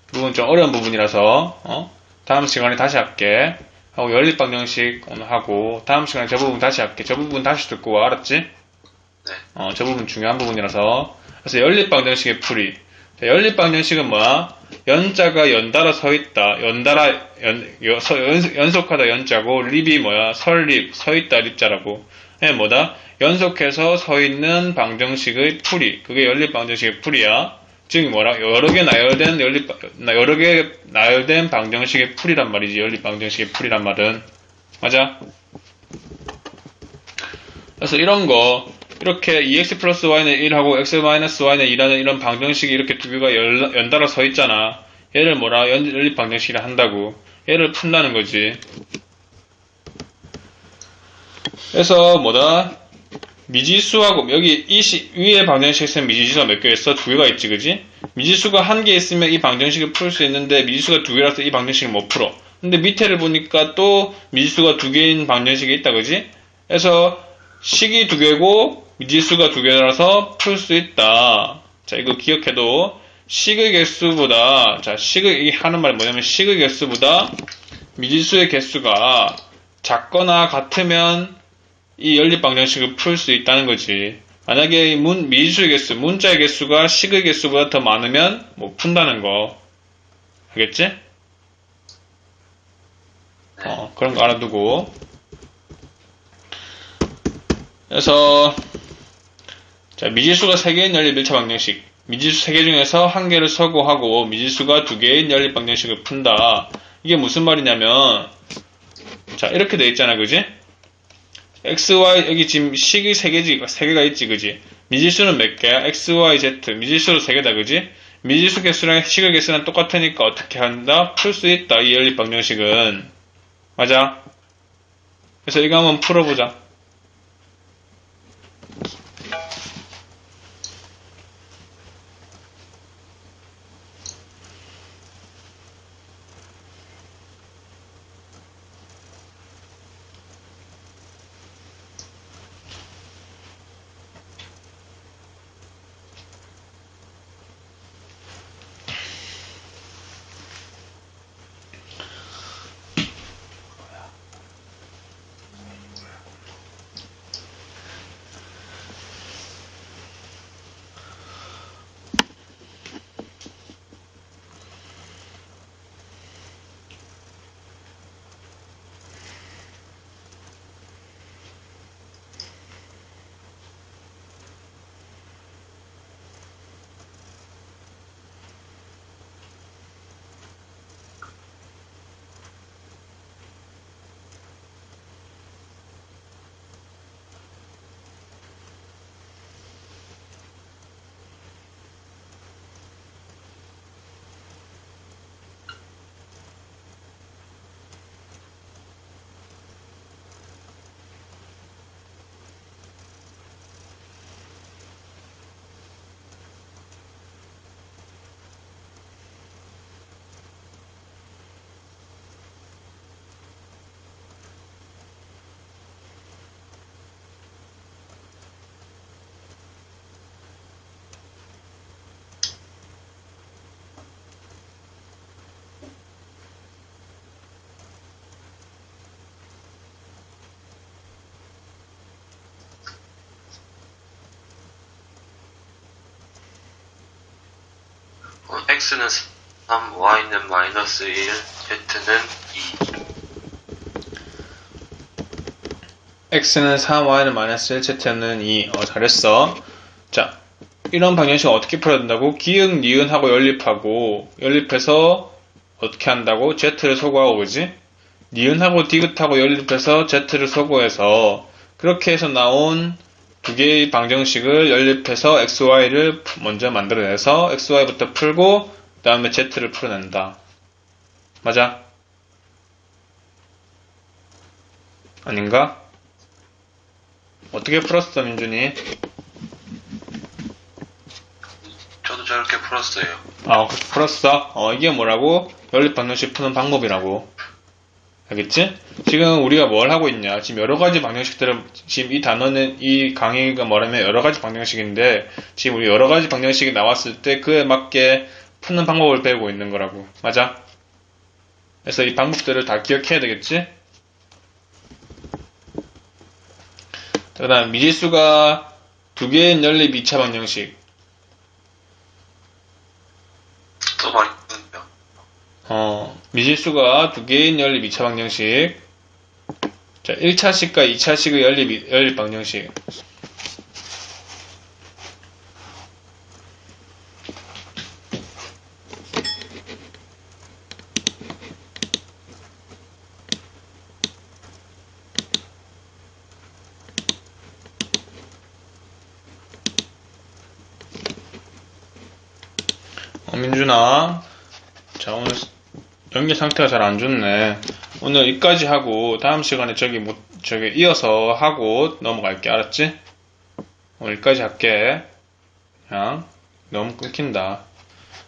이 부분 좀 어려운 부분이라서, 다음 시간에 다시 할게. 하고 연립방정식 오늘 하고 다음 시간에 저 부분 다시 할게. 저 부분 다시 듣고 와. 알았지? 네. 저 부분 중요한 부분이라서. 그래서 연립방정식의 풀이. 자, 연립방정식은 뭐야? 연자가 연달아 서 있다. 연속하다 연자고 립이 뭐야? 설립, 서 있다 립자라고. 뭐다? 연속해서 서 있는 방정식의 풀이. 그게 연립방정식의 풀이야. 즉 뭐라? 여러 개 나열된 방정식의 풀이란 말이지. 연립방정식의 풀이란 말은. 맞아? 그래서 이런 거 이렇게 2x 플러스 y는 1하고 x 마이너스 y는 2라는 이런 방정식이 이렇게 두 개가 연달아 서 있잖아. 얘를 뭐라? 연립방정식이라 한다고. 얘를 푼다는 거지. 그래서 뭐다? 미지수하고 여기 위에 방정식에서는 미지수가 몇 개 있어? 두 개가 있지, 그지? 미지수가 한 개 있으면 이 방정식을 풀 수 있는데 미지수가 두 개라서 이 방정식을 못 풀어. 근데 밑에를 보니까 또 미지수가 두 개인 방정식이 있다, 그지? 그래서 식이 두 개고 미지수가 두 개라서 풀 수 있다. 자, 이거 기억해도 식의 개수보다 이 하는 말이 뭐냐면 식의 개수보다 미지수의 개수가 작거나 같으면 이 연립방정식을 풀 수 있다는 거지. 만약에 미지수의 개수, 문자의 개수가 식의 개수보다 더 많으면 못 푼다는 거. 알겠지? 그런 거 알아두고. 그래서 미지수가 3개인 연립 1차 방정식. 미지수 3개 중에서 1개를 서고하고 미지수가 2개인 연립 방정식을 푼다. 이게 무슨 말이냐면 자, 이렇게 돼 있잖아, 그지? x, y, 여기 지금 식이 3개가 있지, 그지? 미지수는 몇 개야? x, y, z. 미지수로 3개다, 그지? 미지수 개수랑 식의 개수는 똑같으니까 어떻게 한다? 풀 수 있다, 이 연립 방정식은. 맞아? 그래서 이거 한번 풀어보자. x는 3, y는 마이너스 1, z는 2. x는 3, y는 마이너스 1, z는 2. 잘했어. 자, 이런 방정식 어떻게 풀어야 된다고? 기역, 니은하고 연립해서 어떻게 한다고? z를 소거하고, 그지? 니은하고 디귿하고 연립해서 z를 소거해서 그렇게 해서 나온 두 개의 방정식을 연립해서 xy를 먼저 만들어내서 xy부터 풀고 그 다음에 z를 풀어낸다. 맞아? 아닌가? 어떻게 풀었어, 민준이? 저도 저렇게 풀었어요. 그렇게 풀었어? 이게 뭐라고? 연립 방정식 푸는 방법이라고. 알겠지? 지금 우리가 뭘 하고 있냐? 지금 여러 가지 방정식들을, 지금 이 단어는, 이 강의가 뭐라면 여러 가지 방정식인데, 지금 우리 여러 가지 방정식이 나왔을 때 그에 맞게 푸는 방법을 배우고 있는 거라고. 맞아? 그래서 이 방법들을 다 기억해야 되겠지? 그 다음, 미지수가 두 개인 연립 2차 방정식. 또 말이군요. 미지수가 두 개인 연립 2차 방정식. 자, 1차식과 2차식의 연립 방정식. 민준아. 자, 오늘 연기 상태가 잘 안 좋네. 오늘 여기까지 하고 다음 시간에 저기 이어서 하고 넘어갈게. 알았지? 오늘 여기까지 할게. 그냥 너무 끊긴다.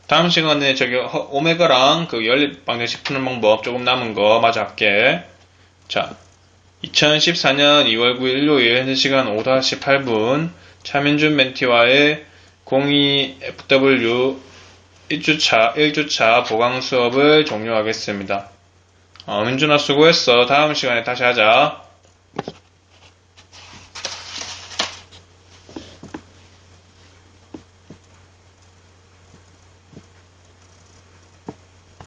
다음 시간에 저기 오메가랑 그 연립 방정식 푸는 방법 조금 남은 거 마저 할게. 자, 2014년 2월 9일 일요일 현재 시간 5-8분 차민준 멘티와의 02FW 1주차 보강 수업을 종료하겠습니다. 민준아 수고했어. 다음 시간에 다시 하자.